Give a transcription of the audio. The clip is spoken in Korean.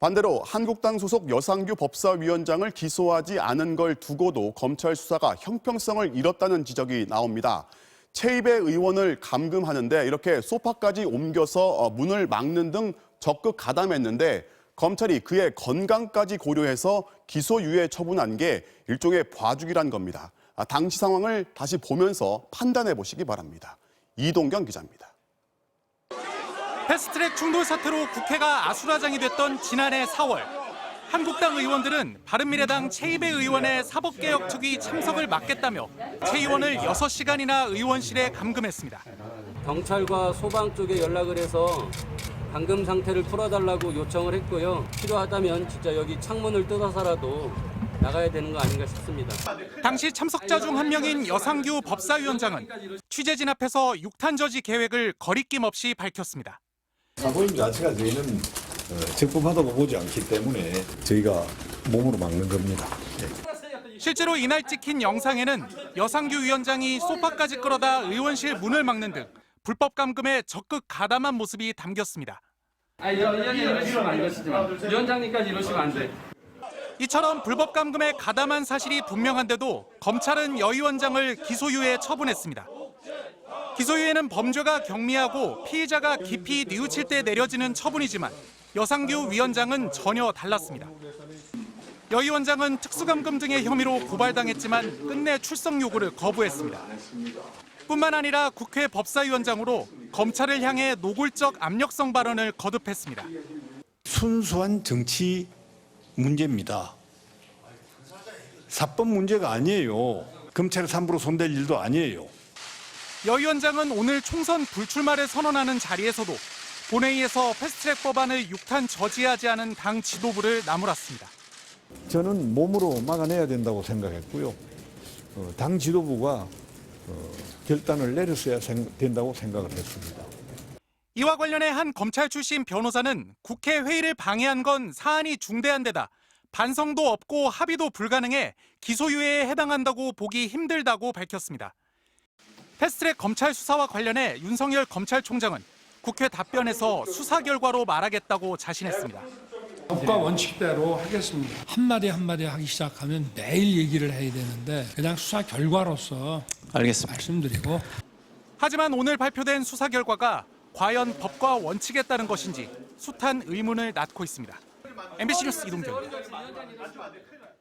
반대로 한국당 소속 여상규 법사위원장을 기소하지 않은 걸 두고도 검찰 수사가 형평성을 잃었다는 지적이 나옵니다. 최입의 의원을 감금하는데 이렇게 소파까지 옮겨서 문을 막는 등 적극 가담했는데 검찰이 그의 건강까지 고려해서 기소유예 처분한 게 일종의 봐주기란 겁니다. 당시 상황을 다시 보면서 판단해 보시기 바랍니다. 이동경 기자입니다. 패스트트랙 충돌 사태로 국회가 아수라장이 됐던 지난해 4월, 한국당 의원들은 바른미래당 최입의 의원의 사법개혁 특위 참석을 막겠다며 최 의원을 6시간이나 의원실에 감금했습니다. 경찰과 소방 쪽에 연락을 해서 감금 상태를 풀어달라고 요청을 했고요. 필요하다면 진짜 여기 창문을 뜯어서라도 나가야 되는 거 아닌가 싶습니다. 당시 참석자 중 한 명인 여상규 법사위원장은 취재진 앞에서 육탄 저지 계획을 거리낌 없이 밝혔습니다. 사보임 자체가 저희는 적법하다고 보지 않기 때문에 저희가 몸으로 막는 겁니다. 실제로 이날 찍힌 영상에는 여상규 위원장이 소파까지 끌어다 의원실 문을 막는 등 불법 감금에 적극 가담한 모습이 담겼습니다. 위원장님까지 이러시면 안 돼. 이처럼 불법 감금에 가담한 사실이 분명한데도 검찰은 여 위원장을 기소유예 처분했습니다. 기소유예는 범죄가 경미하고 피의자가 깊이 뉘우칠 때 내려지는 처분이지만 여상규 위원장은 전혀 달랐습니다. 여 위원장은 특수감금 등의 혐의로 고발당했지만 끝내 출석 요구를 거부했습니다. 뿐만 아니라 국회 법사위원장으로 검찰을 향해 노골적 압력성 발언을 거듭했습니다. 순수한 정치 문제입니다. 사법 문제가 아니에요. 검찰에 함부로 손댈 일도 아니에요. 여 위원장은 오늘 총선 불출마를 선언하는 자리에서도 본회의에서 패스트트랙 법안을 육탄 저지하지 않은 당 지도부를 나무랐습니다. 저는 몸으로 막아내야 된다고 생각했고요. 당 지도부가 결단을 내렸어야 된다고 생각을 했습니다. 이와 관련해 한 검찰 출신 변호사는 국회 회의를 방해한 건 사안이 중대한 데다 반성도 없고 합의도 불가능해 기소유예에 해당한다고 보기 힘들다고 밝혔습니다. 패스트트랙 검찰 수사와 관련해 윤석열 검찰총장은 국회 답변에서 수사 결과로 말하겠다고 자신했습니다. 법과 원칙대로 하겠습니다. 한마디 한마디 하기 시작하면 매일 얘기를 해야 되는데 그냥 수사 결과로서 알겠습니다. 말씀드리고. 하지만 오늘 발표된 수사 결과가 과연 법과 원칙에 따른 것인지 숱한 의문을 낳고 있습니다. MBC 뉴스 이동경입니다.